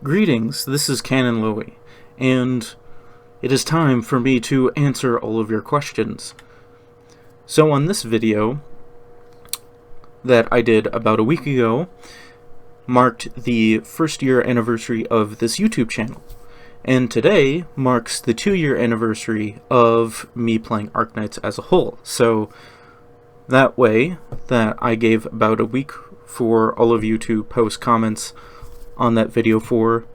Greetings, this is Canon Louie, and it is time for me to answer all of your questions. So on this video that I did about a week ago marked the first year anniversary of this YouTube channel, and today marks the 2-year anniversary of me playing Arknights as a whole. So that way that I gave about a week for all of you to post comments on that video for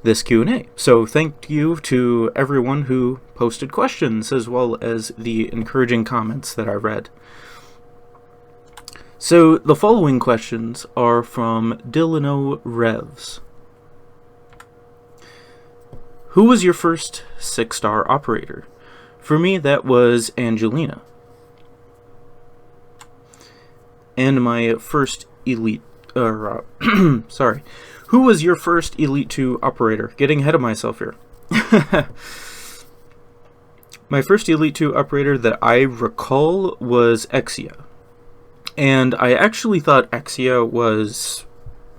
this Q&A. So thank you to everyone who posted questions as well as the encouraging comments that I read. So the following questions are from Dylano Revs. Who was your first 6-star operator? For me, that was Angelina. And my first elite, sorry. Who was your first Elite 2 operator? Getting ahead of myself here. My first Elite 2 operator that I recall was Exia. And I actually thought Exia was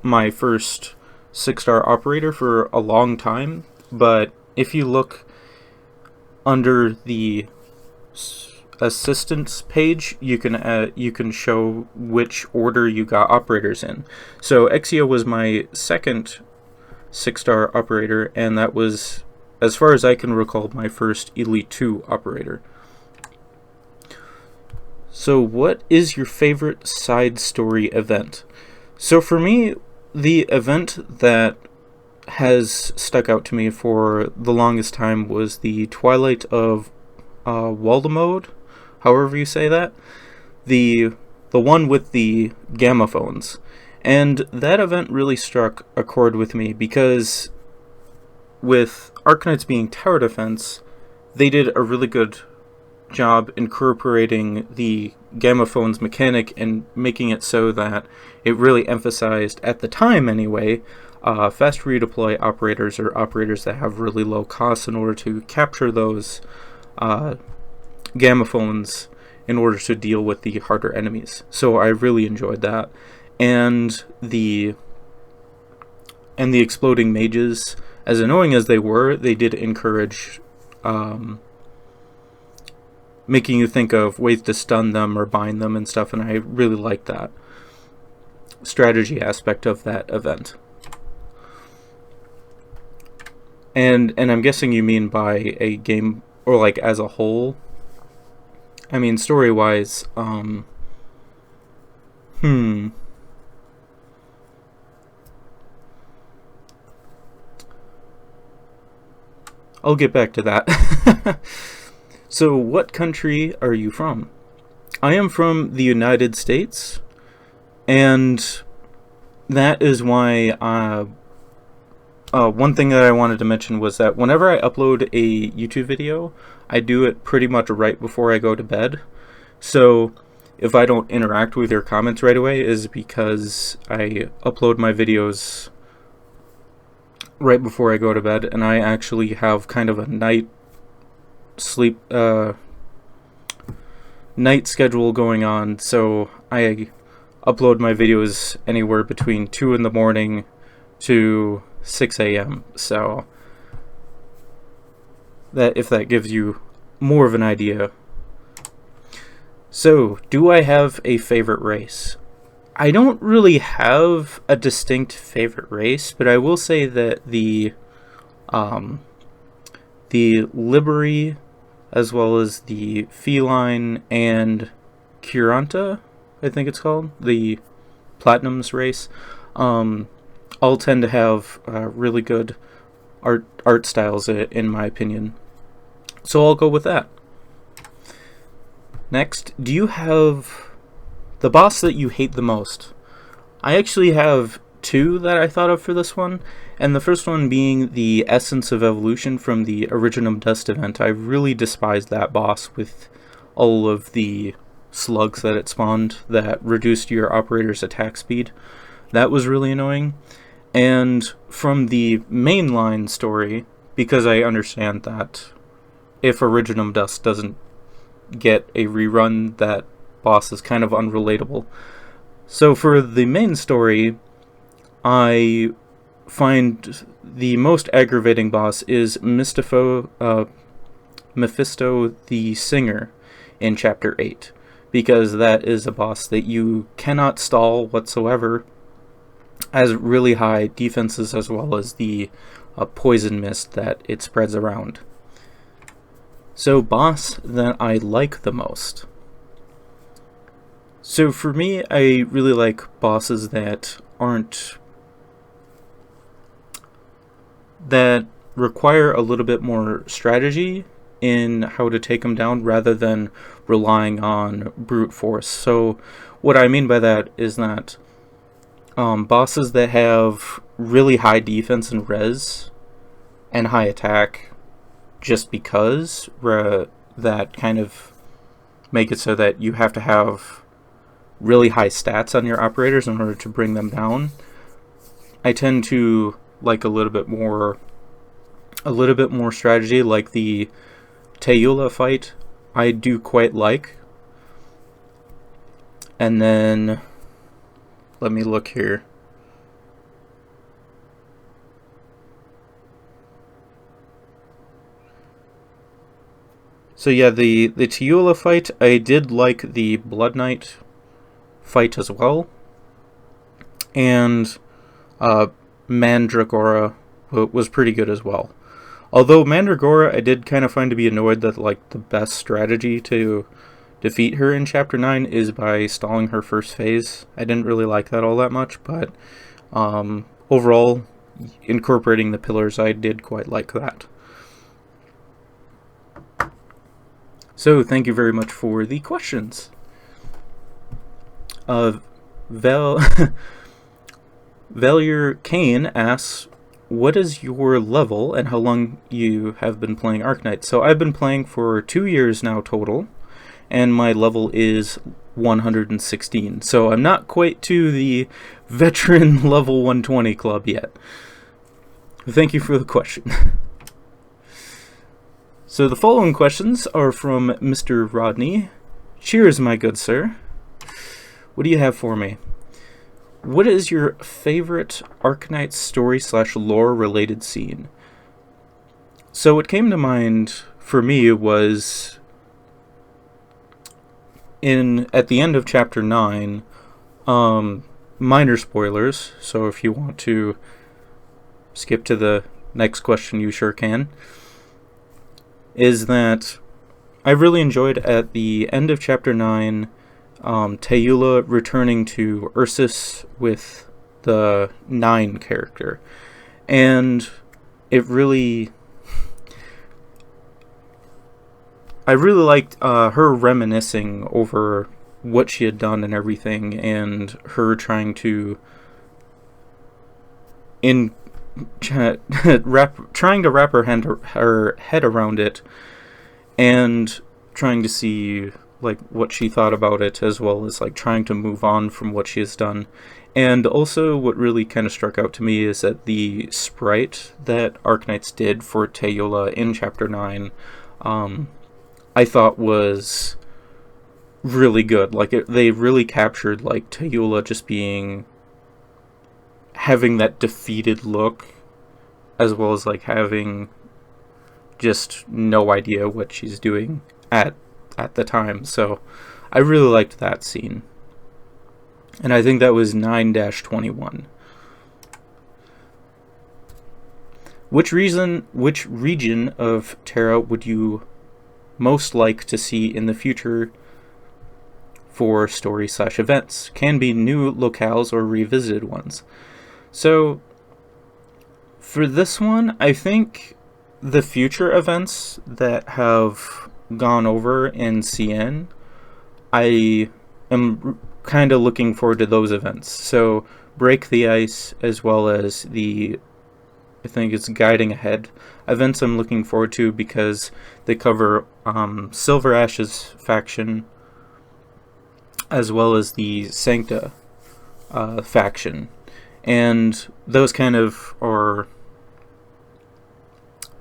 my first 6-star operator for a long time. But if you look under the assistance page, you can show which order you got operators in. So Exia was my second 6-star operator, and that was, as far as I can recall, my first Elite 2 operator. So what is your favorite side story event? So for me, the event that has stuck out to me for the longest time was the Twilight of Waldemode, however you say that, the one with the gamma phones. And that event really struck a chord with me because with Arknights being tower defense, they did a really good job incorporating the gamma phones mechanic and making it so that it really emphasized, at the time anyway, fast redeploy operators, or operators that have really low costs, in order to capture those gamma phones in order to deal with the harder enemies. So I really enjoyed that. And the exploding mages, as annoying as they were, they did encourage making you think of ways to stun them or bind them and stuff, and I really liked that strategy aspect of that event. And I'm guessing you mean by a game, or like as a whole. I mean, story-wise, I'll get back to that. So, what country are you from? I am from the United States, and that is why one thing that I wanted to mention was that whenever I upload a YouTube video, I do it pretty much right before I go to bed. So if I don't interact with your comments right away, is because I upload my videos right before I go to bed, and I actually have kind of a night schedule going on, so I upload my videos anywhere between 2 in the morning to 6 a.m. So that, if that gives you more of an idea. So, do I have a favorite race? I don't really have a distinct favorite race, but I will say that the Livery, as well as the Feline and Curanta, I think it's called, the Platinums race, all tend to have really good art styles, in my opinion. So I'll go with that. Next, do you have the boss that you hate the most? I actually have 2 that I thought of for this one, and the first one being the Essence of Evolution from the Originum Dust event. I really despised that boss with all of the slugs that it spawned that reduced your operator's attack speed. That was really annoying. And from the mainline story, because I understand that if Originum Dust doesn't get a rerun, that boss is kind of unrelatable. So for the main story, I find the most aggravating boss is Mephisto the Singer in Chapter 8, because that is a boss that you cannot stall whatsoever, has really high defenses as well as the poison mist that it spreads around. So, boss that I like the most. So for me, I really like bosses that require a little bit more strategy in how to take them down rather than relying on brute force. So what I mean by that is that bosses that have really high defense and res and high attack just because that kind of make it so that you have to have really high stats on your operators in order to bring them down. I tend to like a little bit more strategy, like the Teula fight I do quite like. And then let me look here. So yeah, the Teula fight, I did like the Blood Knight fight as well. And Mandragora was pretty good as well. Although Mandragora, I did kind of find to be annoyed that like the best strategy to defeat her in Chapter 9 is by stalling her first phase. I didn't really like that all that much, but overall, incorporating the pillars, I did quite like that. So, thank you very much for the questions. Valyr Cain asks, what is your level and how long you have been playing Arknight? So I've been playing for 2 years now total, and my level is 116. So I'm not quite to the veteran level 120 club yet. Thank you for the question. So the following questions are from Mr. Rodney. Cheers, my good sir. What do you have for me? What is your favorite Arknight story/lore related scene? So what came to mind for me was at the end of Chapter 9, minor spoilers, so if you want to skip to the next question, you sure can, is that I really enjoyed at the end of Chapter 9 Teula returning to Ursus with the 9 character, and I really liked her reminiscing over what she had done and everything, and her trying to wrap her head around it, and trying to see like what she thought about it, as well as like trying to move on from what she has done. And also what really kind of struck out to me is that the sprite that Arknights did for Teula in Chapter 9 I thought was really good. Like they really captured like Teula just having that defeated look, as well as like having just no idea what she's doing at the time. So I really liked that scene, and I think that was 9-21. Which region of Terra would you most like to see in the future for story/events? Can be new locales or revisited ones. So for this one, I think the future events that have gone over in CN, I am kind of looking forward to those events. So Break the Ice, as well as I think it's Guiding Ahead events, I'm looking forward to because they cover Silver Ash's faction as well as the Sancta faction, and those kind of are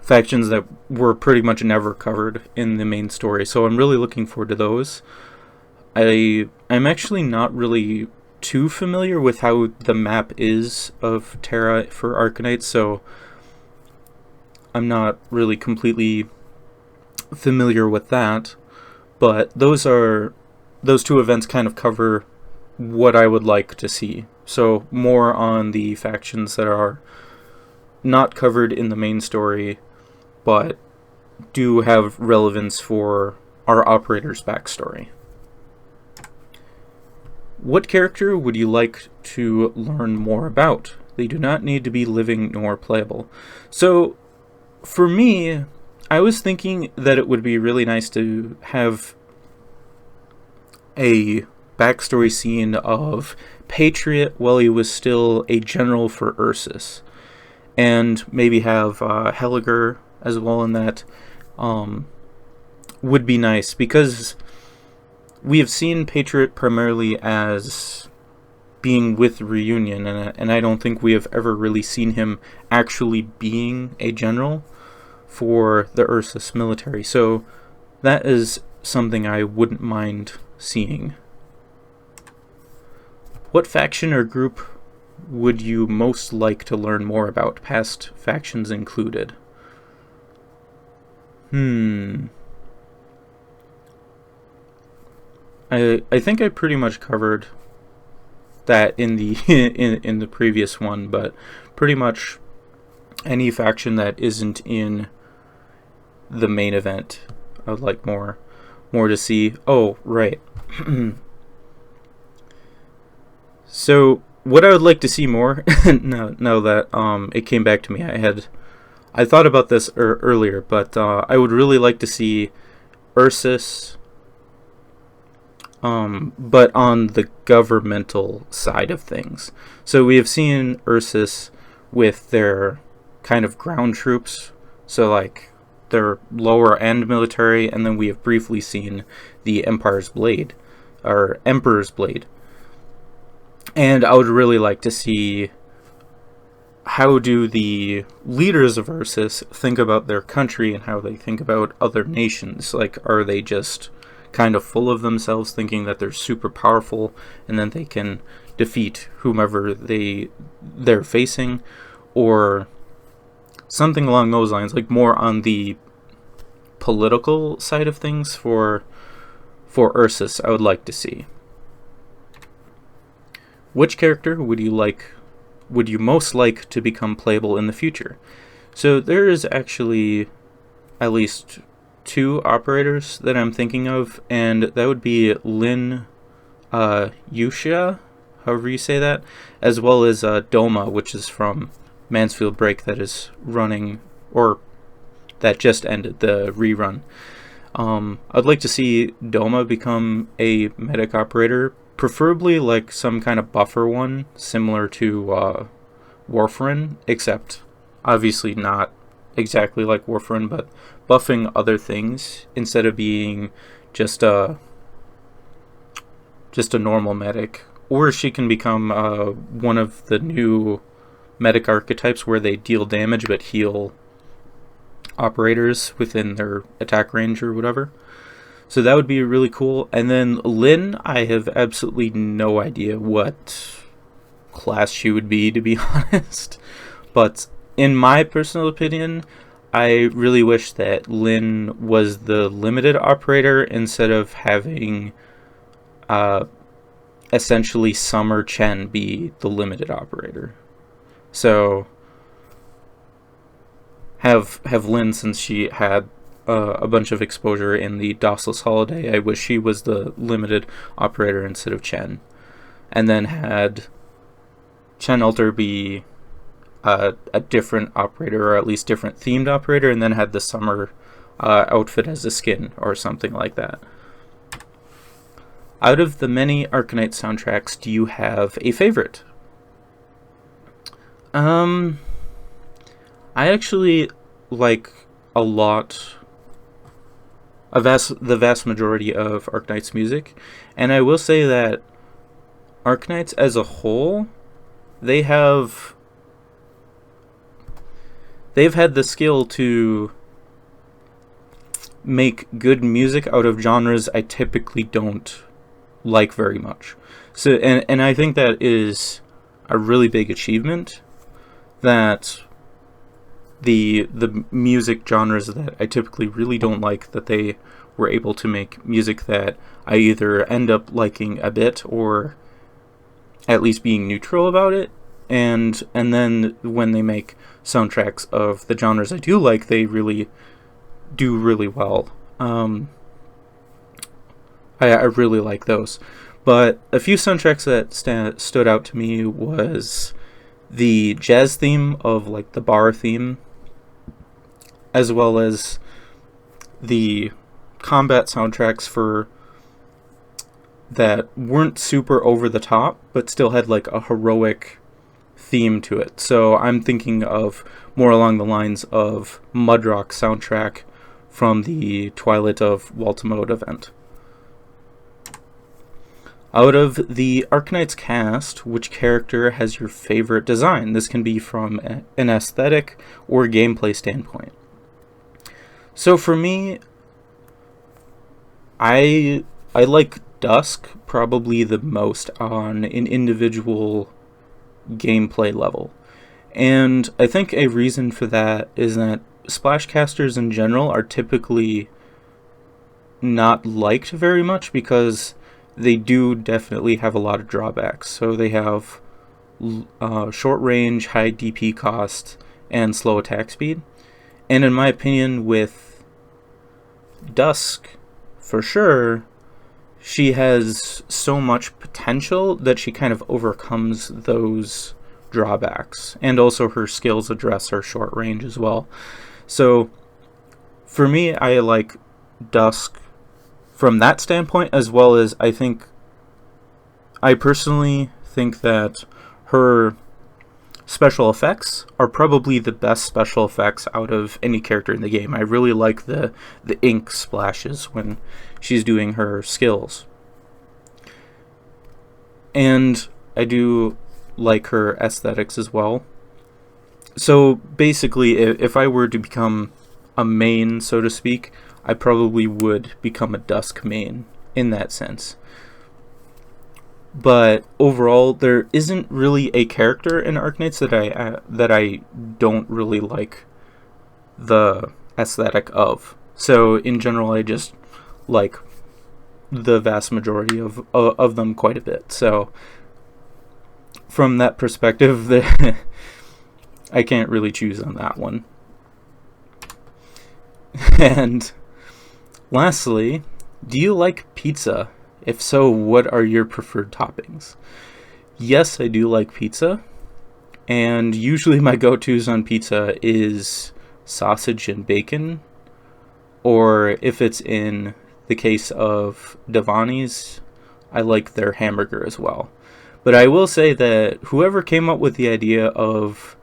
factions that were pretty much never covered in the main story, so I'm really looking forward to those. I'm actually not really too familiar with how the map is of Terra for Arknights, so I'm not really completely familiar with that. But those two events kind of cover what I would like to see. So more on the factions that are not covered in the main story, but do have relevance for our operator's backstory. What character would you like to learn more about? They do not need to be living nor playable. So, for me, I was thinking that it would be really nice to have a backstory scene of Patriot while he was still a general for Ursus, and maybe have Helliger as well in that. Would be nice, because we have seen Patriot primarily as being with Reunion, and I don't think we have ever really seen him actually being a general for the Ursus military. So that is something I wouldn't mind seeing. What faction or group would you most like to learn more about, past factions included? I think I pretty much covered that in the in the previous one, but pretty much any faction that isn't in the main event, I would like more to see. Oh, right. So what I would like to see more, now that it came back to me, I thought about this earlier, but I would really like to see Ursus, but on the governmental side of things. So we have seen Ursus with their kind of ground troops, so like their lower end military, and then we have briefly seen the Emperor's Blade. And I would really like to see, how do the leaders of Ursus think about their country and how they think about other nations? Like, are they just kind of full of themselves, thinking that they're super powerful and then they can defeat whomever they're facing, or something along those lines, like more on the political side of things for Ursus, I would like to see. Which character would you most like to become playable in the future? So there is actually at least 2 operators that I'm thinking of, and that would be Lin Yuxia, however you say that, as well as Doma, which is from Mansfield Break, that is running, or that just ended the rerun. I'd like to see Doma become a medic operator, preferably like some kind of buffer one, similar to Warfarin, except obviously not exactly like Warfarin, but buffing other things instead of being just a normal medic. Or she can become one of the new medic archetypes where they deal damage but heal operators within their attack range or whatever. So that would be really cool. And then Lin, I have absolutely no idea what class she would be, to be honest. But in my personal opinion, I really wish that Lin was the limited operator instead of having essentially Summer Chen be the limited operator. So have Lin, since she had a bunch of exposure in the DOSless Holiday, I wish she was the limited operator instead of Chen. And then had Chen Alter be a different operator, or at least different themed operator, and then had the summer outfit as a skin or something like that. Out of the many Arknight soundtracks, do you have a favorite? I actually like a lot, the vast majority of Arknight's music, and I will say that Arknights as a whole, they've had the skill to make good music out of genres I typically don't like very much. So, and I think that is a really big achievement, that the music genres that I typically really don't like, that they were able to make music that I either end up liking a bit or at least being neutral about it, and then when they make soundtracks of the genres I do like, they really do really well. I really like those. But a few soundtracks that stood out to me was the jazz theme of like the bar theme, as well as the combat soundtracks for that weren't super over the top, but still had like a heroic theme to it. So I'm thinking of more along the lines of Mudrock soundtrack from the Twilight of Waltamode event. Out of the Arknights cast, which character has your favorite design? This can be from an aesthetic or gameplay standpoint. So for me, I like Dusk probably the most on an individual gameplay level. And I think a reason for that is that splashcasters in general are typically not liked very much because they do definitely have a lot of drawbacks. So they have short range, high DP cost, and slow attack speed. And in my opinion, with Dusk, for sure, she has so much potential that she kind of overcomes those drawbacks. And also her skills address her short range as well. So for me, I like Dusk from that standpoint, as well as I personally think that her special effects are probably the best special effects out of any character in the game. I really like the ink splashes when she's doing her skills. And I do like her aesthetics as well. So basically, if I were to become a main, so to speak, I probably would become a Dusk main in that sense. But overall, there isn't really a character in Arknights that I don't really like the aesthetic of. So in general, I just like the vast majority of them quite a bit. So from that perspective, I can't really choose on that one. And lastly, do you like pizza? If so, what are your preferred toppings? Yes, I do like pizza. And usually my go-tos on pizza is sausage and bacon. Or if it's in the case of Devani's, I like their hamburger as well. But I will say that whoever came up with the idea of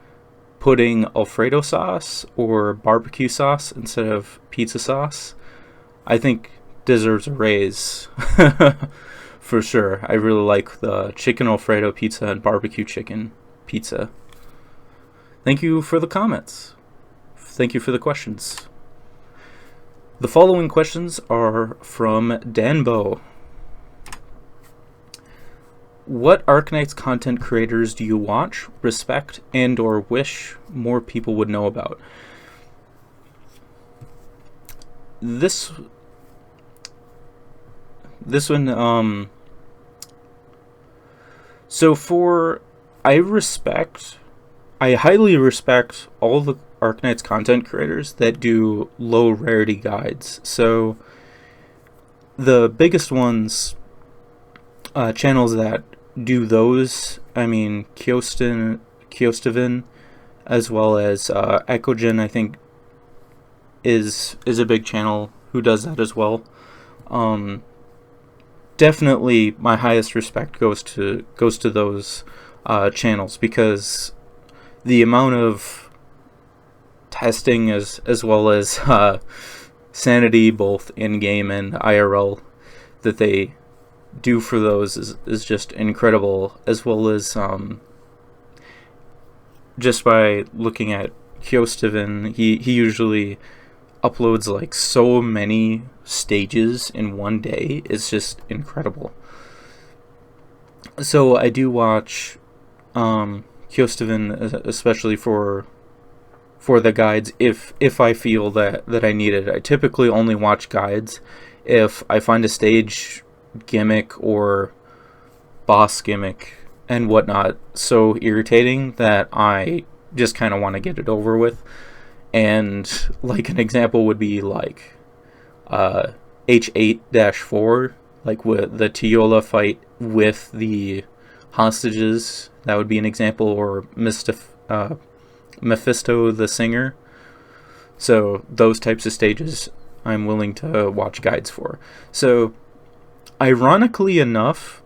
putting Alfredo sauce or barbecue sauce instead of pizza sauce, I think deserves a raise. For sure. I really like the chicken Alfredo pizza and barbecue chicken pizza. Thank you for the comments. Thank you for the questions. The following questions are from Danbo. What Arknights content creators do you watch, respect, and or wish more people would know about? This one, so I highly respect all the Arknights content creators that do low rarity guides. So the biggest ones, channels that do those, I mean, Kiostavin, as well as Echogen, I think is a big channel who does that as well. Definitely my highest respect goes to those channels, because the amount of testing as well as sanity both in game and IRL that they do for those is just incredible, as well as just by looking at Kiostavin, he usually uploads like so many stages in one day. It's just incredible. So I do watch Kjosteven, especially for the guides, if I feel that I need it. I typically only watch guides if I find a stage gimmick or boss gimmick and whatnot so irritating that I just kind of want to get it over with. And like an example would be like H8-4, like with the Tiola fight with the hostages. That would be an example, or Mephisto the Singer. So those types of stages I'm willing to watch guides for. So ironically enough,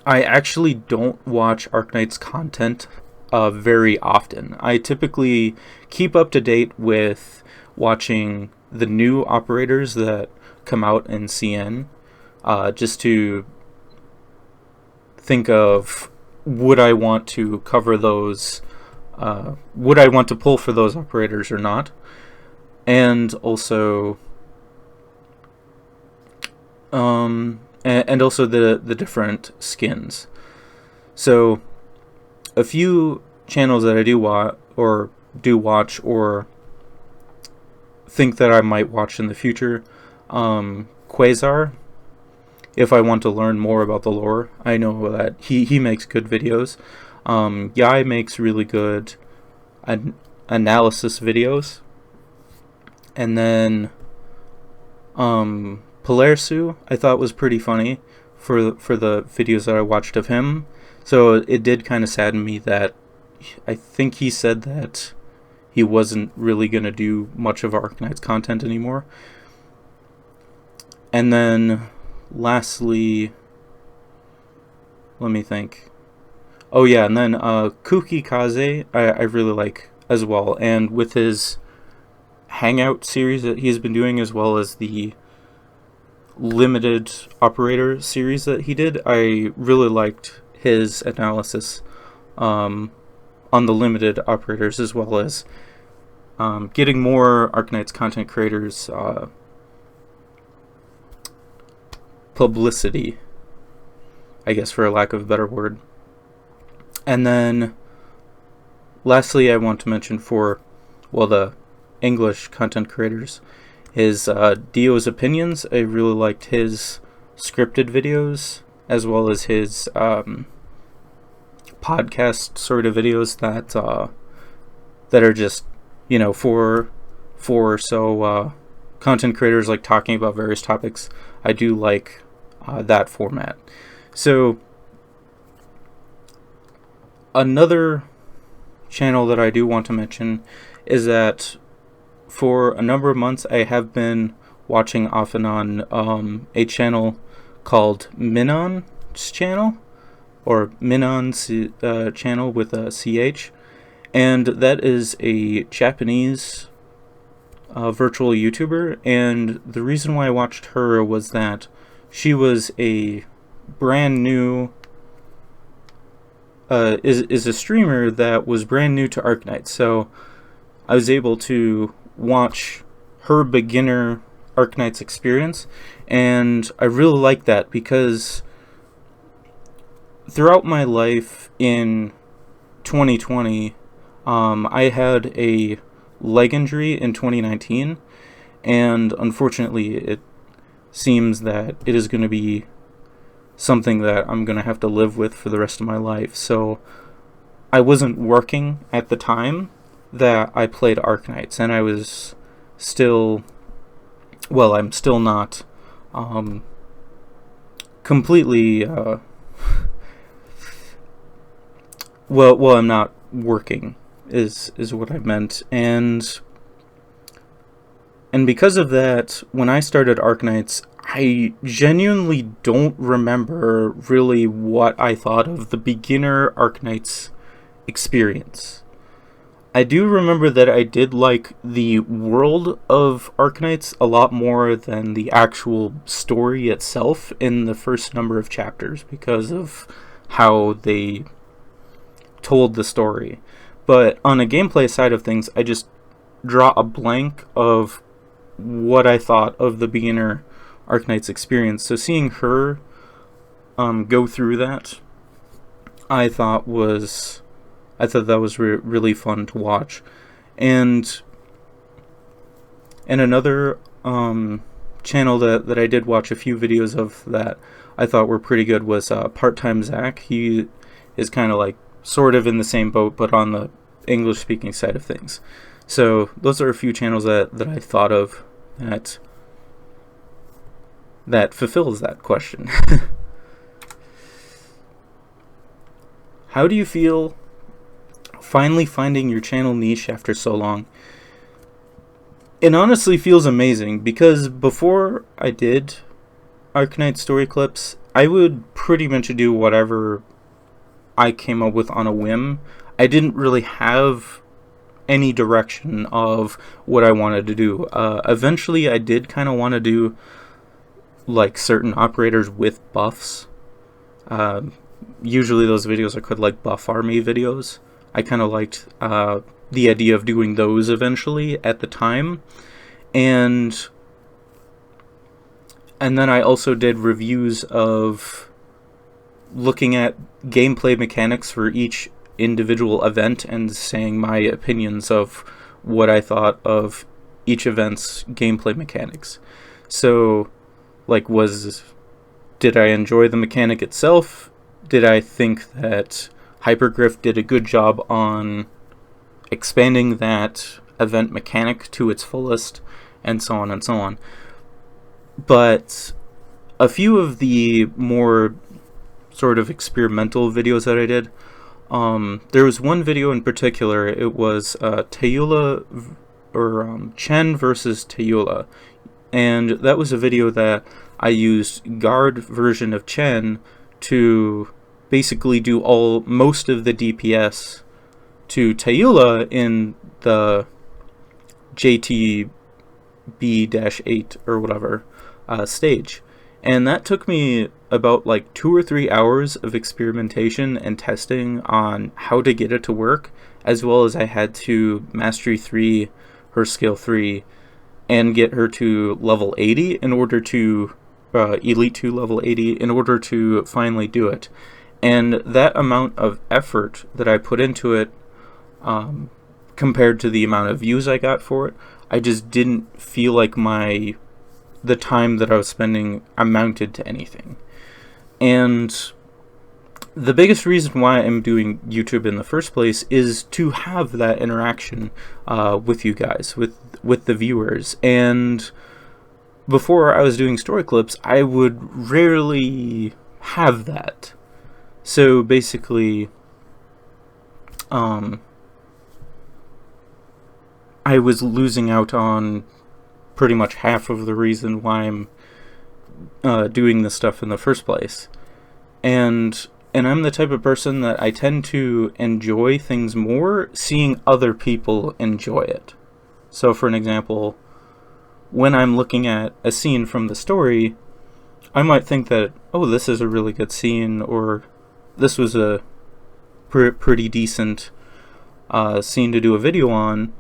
I actually don't watch Arknights content very often. I typically keep up to date with watching the new operators that come out in CN, just to think of, would I want to cover those, would I want to pull for those operators or not, and also and also the different skins. So a few channels that I do watch or think that I might watch in the future, Quasar, if I want to learn more about the lore. I know that he makes good videos. Yai makes really good analysis videos. And then Polarsu I thought was pretty funny for the videos that I watched of him. So it did kind of sadden me that I think he said that he wasn't really going to do much of Arknights content anymore. And then lastly, let me think. Oh yeah, and then Kuki Kaze I really like as well. And with his Hangout series that he's been doing, as well as the limited operator series that he did, I really liked his analysis on the limited operators, as well as getting more Arknights content creators publicity, I guess, for a lack of a better word. And then lastly, I want to mention for, well, the English content creators is Dio's Opinions. I really liked his scripted videos, as well as his podcast sort of videos that are just, for content creators like talking about various topics. I do like that format. So another channel that I do want to mention is that for a number of months I have been watching off and on a channel called Minon's channel, or Minon's channel with a CH, and that is a Japanese virtual YouTuber. And the reason why I watched her was that she was a brand new is a streamer that was brand new to Arknight, so I was able to watch her beginner Arknights experience, and I really like that because throughout my life in 2020, I had a leg injury in 2019, and unfortunately it seems that it is going to be something that I'm going to have to live with for the rest of my life. So I wasn't working at the time that I played Arknights, and I was still, well, I'm still not completely well, I'm not working is what I meant. And because of that, when I started Arknights, I genuinely don't remember really what I thought of the beginner Arknights experience. I do remember that I did like the world of Arknights a lot more than the actual story itself in the first number of chapters, because of how they told the story. But on a gameplay side of things, I just draw a blank of what I thought of the beginner Arknights experience. So seeing her go through that I thought that was really fun to watch. And another channel that I did watch a few videos of that I thought were pretty good was Part-Time Zach. He is kind of like sort of in the same boat, but on the English speaking side of things. So those are a few channels that I thought of that fulfills that question. How do you feel finally finding your channel niche after so long? It honestly feels amazing, because before I did Arknight story clips, I would pretty much do whatever I came up with on a whim. I didn't really have any direction of what I wanted to do. Eventually I did kind of want to do like certain operators with buffs. Usually those videos are called like buff army videos. I kind of liked the idea of doing those eventually at the time. And then I also did reviews of looking at gameplay mechanics for each individual event and saying my opinions of what I thought of each event's gameplay mechanics. So, like, did I enjoy the mechanic itself? Did I think that Hypergriff did a good job on expanding that event mechanic to its fullest, and so on and so on. But a few of the more sort of experimental videos that I did, there was one video in particular. It was Teula or Chen versus Teula, and that was a video that I used guard version of Chen to basically do most of the DPS to in the JTB-8 or whatever stage. And that took me about like 2 or 3 hours of experimentation and testing on how to get it to work, as well as I had to Mastery 3 her skill 3 and get her to level 80 in order to Elite 2 level 80 in order to finally do it. And that amount of effort that I put into it, compared to the amount of views I got for it, I just didn't feel like the time that I was spending amounted to anything. And the biggest reason why I'm doing YouTube in the first place is to have that interaction with you guys, with the viewers. And before I was doing story clips, I would rarely have that. So basically, I was losing out on pretty much half of the reason why I'm doing this stuff in the first place. And I'm the type of person that I tend to enjoy things more seeing other people enjoy it. So for an example, when I'm looking at a scene from the story, I might think that, oh, this is a really good scene, or this was a pretty decent scene to do a video on,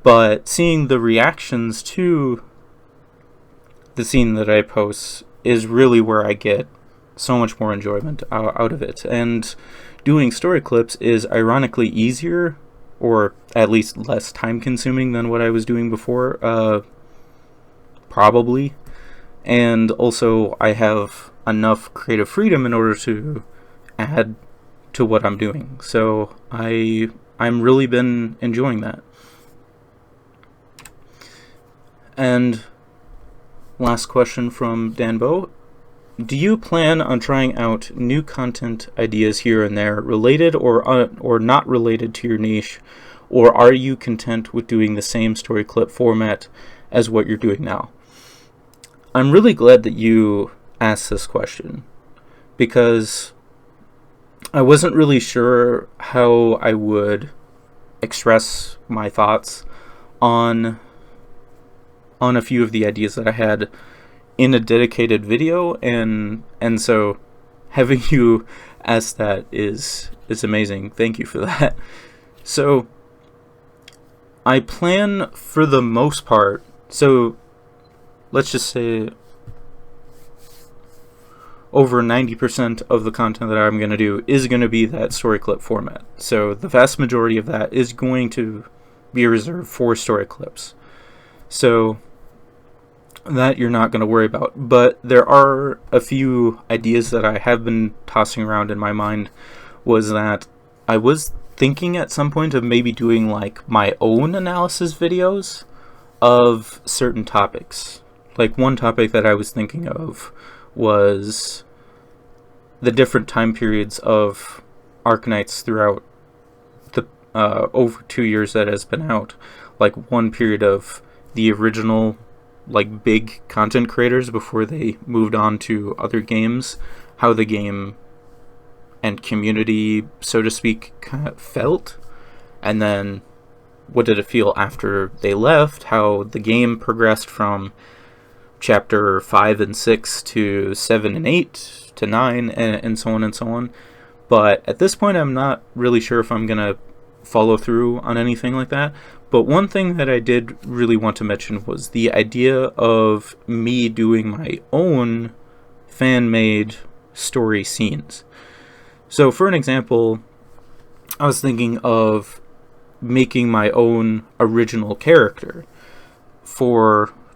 but seeing the reactions to the scene that I post is really where I get so much more enjoyment out of it. And doing story clips is ironically easier, or at least less time consuming than what I was doing before, probably. And also I have enough creative freedom in order to add to what I'm doing. So I'm really been enjoying that. And last question from Danbo. Do you plan on trying out new content ideas here and there, related or not related to your niche, or are you content with doing the same story clip format as what you're doing now? I'm really glad that you asked this question, because I wasn't really sure how I would express my thoughts on a few of the ideas that I had in a dedicated video, and so having you ask that is amazing. Thank you for that. So I plan, for the most part, so let's just say over 90% of the content that I'm going to do is going to be that story clip format. So the vast majority of that is going to be reserved for story clips. So that you're not going to worry about. But there are a few ideas that I have been tossing around in my mind. Was that I was thinking at some point of maybe doing like my own analysis videos of certain topics. Like one topic that I was thinking of was the different time periods of Arknights throughout the over 2 years that has been out. Like one period of the original like big content creators before they moved on to other games, how the game and community, so to speak, kind of felt, and then what did it feel after they left, how the game progressed from chapter 5 and 6 to 7 and 8 to 9 and so on and so on. But at this point I'm not really sure if I'm gonna follow through on anything like that. But one thing that I did really want to mention was the idea of me doing my own fan-made story scenes. So for an example, I was thinking of making my own original character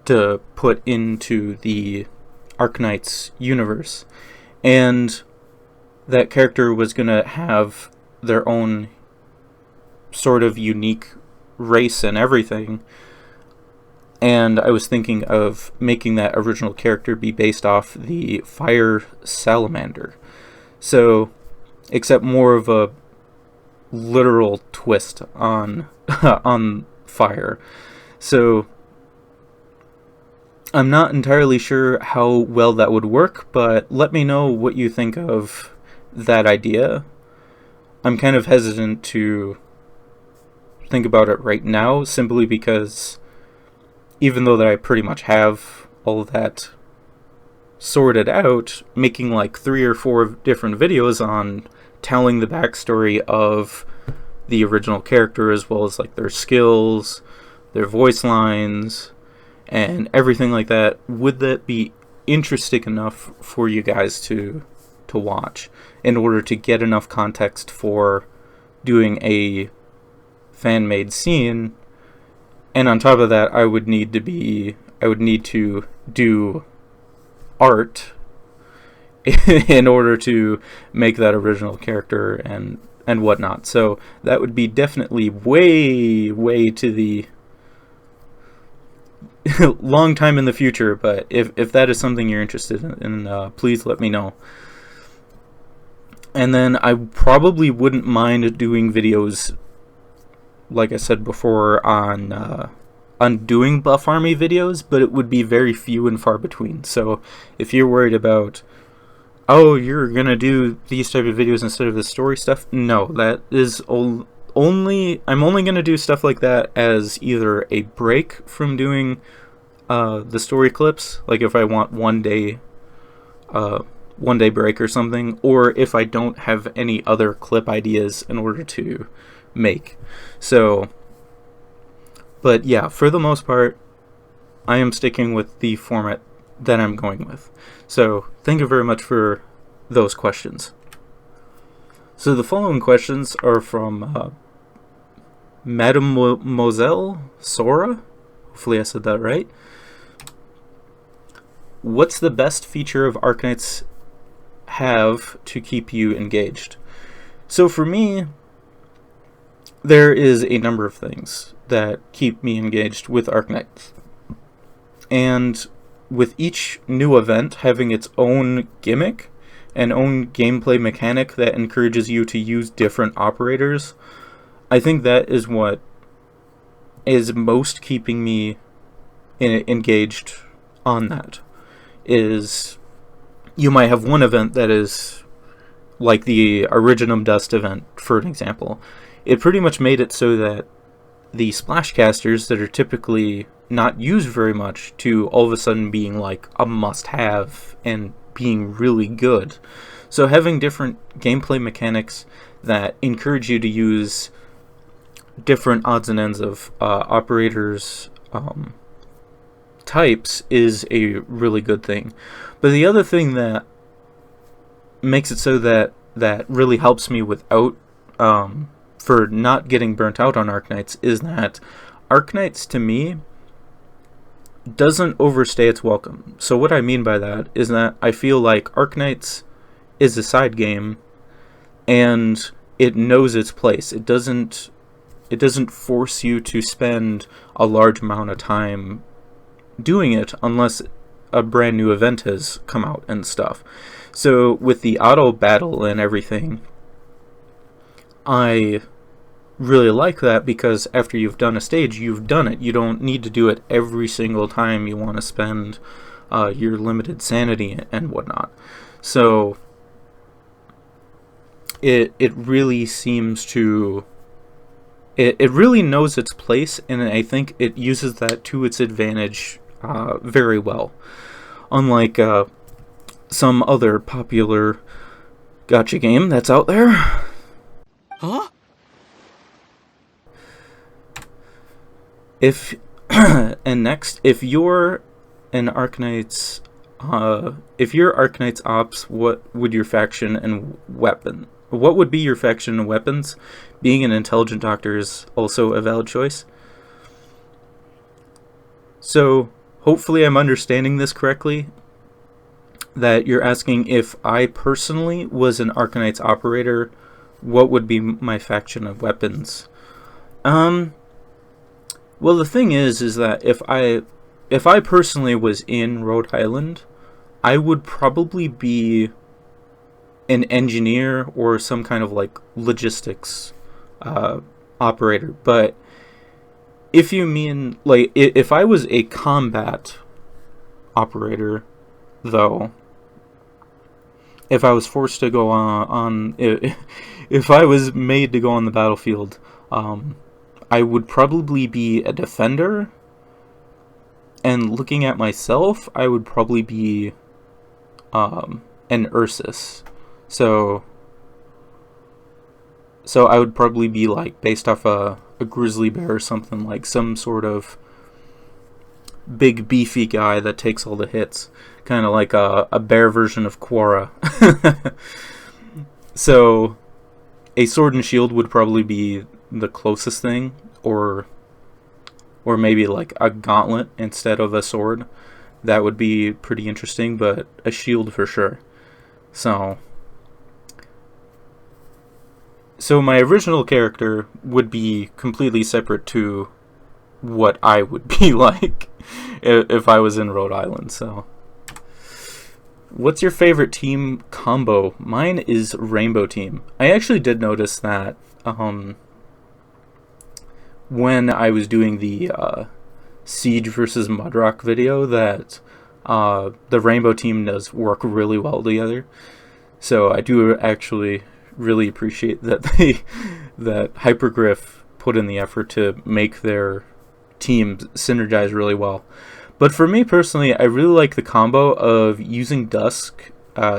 to put into the Arknights universe. And that character was going to have their own sort of unique race and everything. And I was thinking of making that original character be based off the fire salamander. So, except more of a literal twist on on fire. So I'm not entirely sure how well that would work, but let me know what you think of that idea. I'm kind of hesitant to think about it right now, simply because even though that I pretty much have all of that sorted out, making like 3 or 4 different videos on telling the backstory of the original character, as well as like their skills, their voice lines, and everything like that, would that be interesting enough for you guys to watch in order to get enough context for doing a fan-made scene? And on top of that, I would need to do art in order to make that original character and whatnot. So that would be definitely way to the long time in the future. But if that is something you're interested in, please let me know. And then I probably wouldn't mind doing videos, like I said before, on doing buff army videos, but it would be very few and far between. So if you're worried about, oh, you're gonna do these type of videos instead of the story stuff, no, that is I'm only gonna do stuff like that as either a break from doing the story clips, like if I want one day break or something, or if I don't have any other clip ideas in order to make. So, but yeah, for the most part, I am sticking with the format that I'm going with. So, thank you very much for those questions. So the following questions are from Mademoiselle Sora. Hopefully I said that right. What's the best feature of Arknights have to keep you engaged? So for me, there is a number of things that keep me engaged with Arknights. And with each new event having its own gimmick and own gameplay mechanic that encourages you to use different operators, I think that is what is most keeping me engaged on that. Is you might have one event that is like the Originum Dust event, for an example. It pretty much made it so that the splashcasters that are typically not used very much to all of a sudden being like a must-have and being really good. So having different gameplay mechanics that encourage you to use different odds and ends of operators types is a really good thing. But the other thing that makes it so that really helps me without for not getting burnt out on Arknights is that Arknights to me doesn't overstay its welcome. So what I mean by that is that I feel like Arknights is a side game and it knows its place. It doesn't force you to spend a large amount of time doing it unless a brand new event has come out and stuff. So with the auto battle and everything, I really like that because after you've done a stage, you've done it. You don't need to do it every single time you want to spend your limited sanity and whatnot. So it really seems to... It really knows its place, and I think it uses that to its advantage very well. Unlike some other popular gacha game that's out there. Huh? And next, if you're an Arknights, if you're Arknights Ops, what would your faction and weapon? What would be your faction and weapons? Being an intelligent doctor is also a valid choice. So, hopefully I'm understanding this correctly. That you're asking if I personally was an Arknights operator, what would be my faction of weapons? Well, the thing is that if I personally was in Rhode Island, I would probably be an engineer or some kind of like logistics operator. But if you mean like if I was a combat operator, though, if I was forced to go on if I was made to go on the battlefield, I would probably be a defender. And looking at myself, I would probably be an Ursus. So I would probably be like based off a grizzly bear or something, like some sort of big beefy guy that takes all the hits, kind of like a bear version of Quora. So a sword and shield would probably be the closest thing, or maybe like a gauntlet instead of a sword. That would be pretty interesting, but a shield for sure. So my original character would be completely separate to what I would be like if I was in Rhode Island. So, what's your favorite team combo? Mine is Rainbow Team. I actually did notice that when I was doing the Siege versus Mudrock video that the Rainbow Team does work really well together. So I do actually really appreciate that that Hypergriff put in the effort to make their teams synergize really well. But for me personally, I really like the combo of using Dusk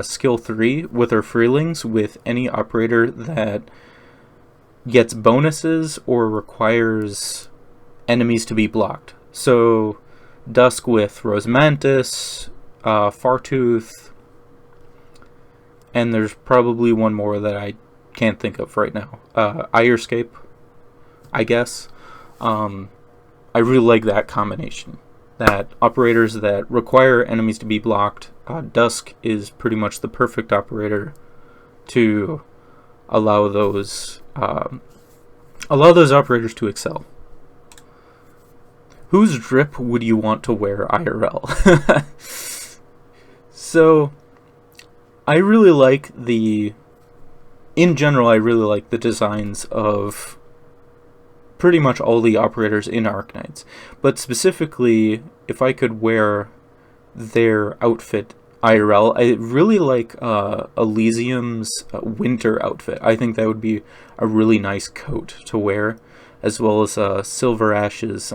skill 3 with her Freelings with any operator that gets bonuses or requires enemies to be blocked. So Dusk with Rosemantis, Fartooth, and there's probably one more that I can't think of right now. Irescape, I guess. I really like that combination. That operators that require enemies to be blocked, Dusk is pretty much the perfect operator to allow those operators to excel. Whose drip would you want to wear IRL? So, I really like in general, I really like the designs of pretty much all the operators in Arknights. But specifically, if I could wear their outfit IRL, I really like Elysium's winter outfit. I think that would be a really nice coat to wear, as well as Silver Ash's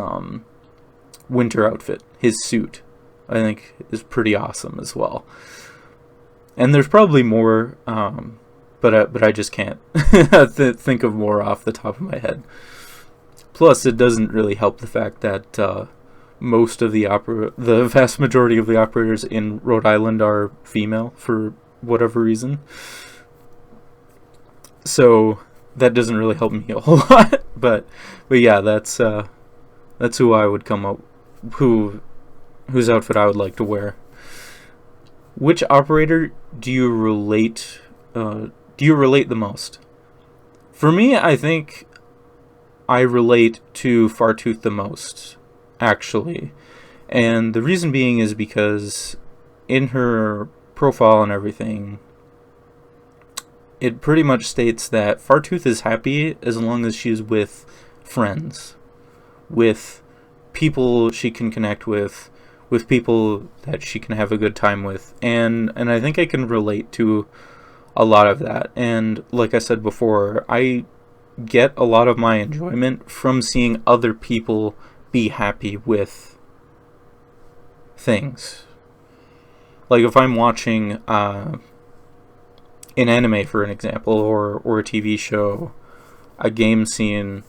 winter outfit. His suit, I think, is pretty awesome as well. And there's probably more, but I just can't think of more off the top of my head. Plus, it doesn't really help the fact that most of the vast majority of the operators in Rhode Island are female for whatever reason. So that doesn't really help me a whole lot. But yeah, that's who I would come up, whose outfit I would like to wear. Which operator do you relate the most? For me, I think I relate to Fartooth the most, actually. And the reason being is because in her profile and everything, it pretty much states that Fartooth is happy as long as she's with friends, with people she can connect with people that she can have a good time with. And I think I can relate to a lot of that. And like I said before, I get a lot of my enjoyment from seeing other people be happy with things. Like if I'm watching an anime, for an example, or a TV show, a game scene,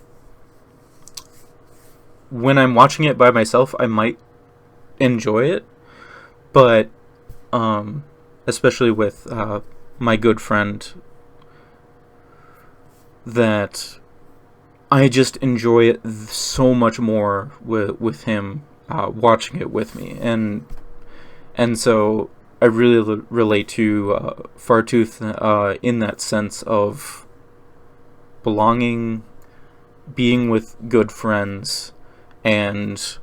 when I'm watching it by myself, I might enjoy it, but especially with my good friend, that I just enjoy it so much more with him watching it with me, and so I really relate to Fartooth in that sense of belonging, being with good friends, and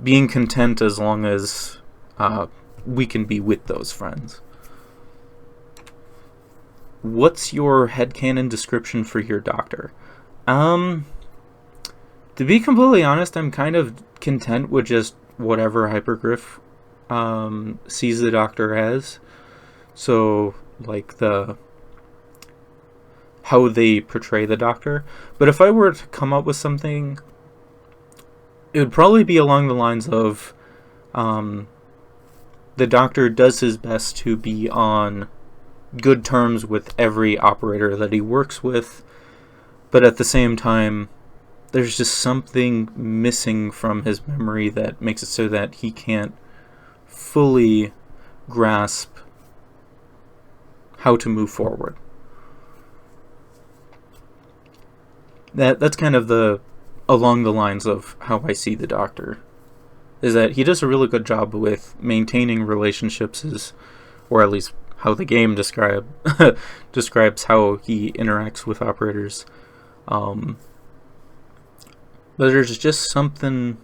being content as long as we can be with those friends. What's your headcanon description for your doctor? To be completely honest, I'm kind of content with just whatever hypergriff sees the doctor as. So, like how they portray the doctor. But if I were to come up with something, it would probably be along the lines of the doctor does his best to be on good terms with every operator that he works with, but at the same time, there's just something missing from his memory that makes it so that he can't fully grasp how to move forward. That's kind of along the lines of how I see the doctor, is that he does a really good job with maintaining relationships, or at least how the game describes how he interacts with operators. But there's just something,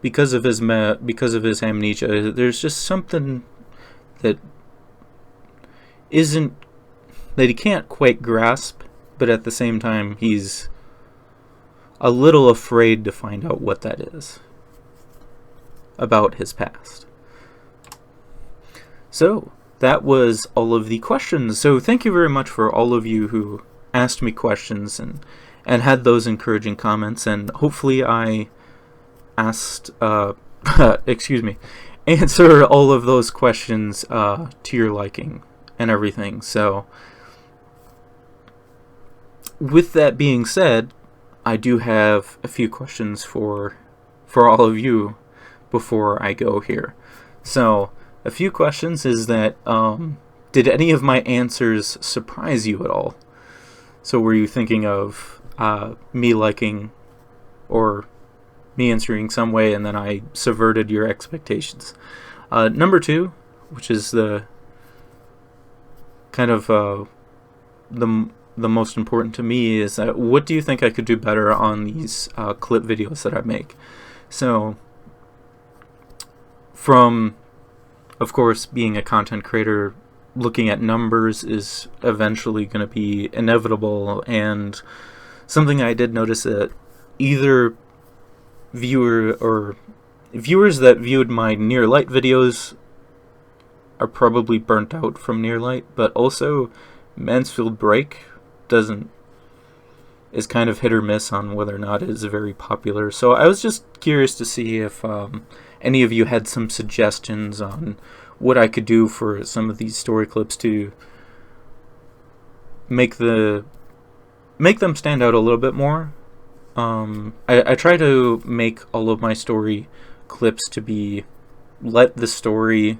because of his amnesia, there's just something that he can't quite grasp, but at the same time he's a little afraid to find out what that is about his past. So that was all of the questions. So thank you very much for all of you who asked me questions and had those encouraging comments, and hopefully I answer all of those questions to your liking and everything. So with that being said, I do have a few questions for all of you before I go here. So a few questions is that did any of my answers surprise you at all? So were you thinking of me liking or me answering some way and then I subverted your expectations? Number two, which is the kind of the most important to me, is that what do you think I could do better on these clip videos that I make? So from, of course, being a content creator, looking at numbers is eventually going to be inevitable, and something I did notice that either viewers that viewed my near light videos are probably burnt out from near light, but also Mansfield Break is kind of hit or miss on whether or not it is very popular. So I was just curious to see if any of you had some suggestions on what I could do for some of these story clips to make them stand out a little bit more. I try to make all of my story clips to let the story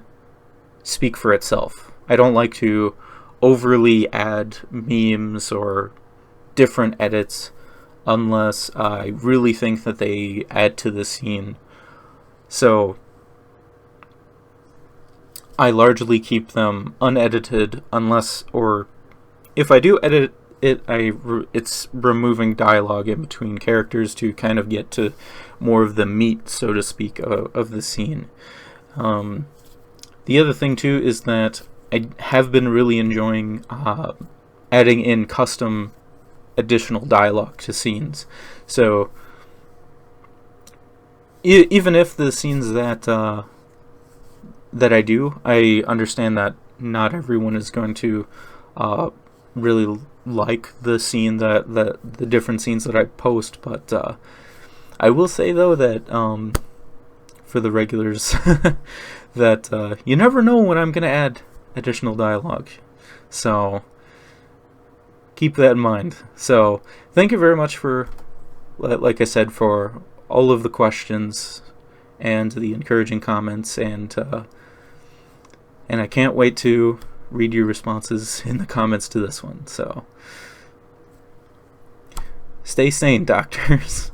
speak for itself. I don't like to overly add memes or different edits unless I really think that they add to the scene. So I largely keep them unedited unless, or if I do edit it, it's removing dialogue in between characters to kind of get to more of the meat, so to speak, of the scene. The other thing too is that I have been really enjoying adding in custom additional dialogue to scenes. So even if the scenes that I do, I understand that not everyone is going to really like the scene the different scenes that I post, but I will say though that for the regulars that you never know when I'm gonna add additional dialogue, so keep that in mind. So thank you very much for, like I said, for all of the questions and the encouraging comments, and I can't wait to read your responses in the comments to this one. So stay sane, doctors.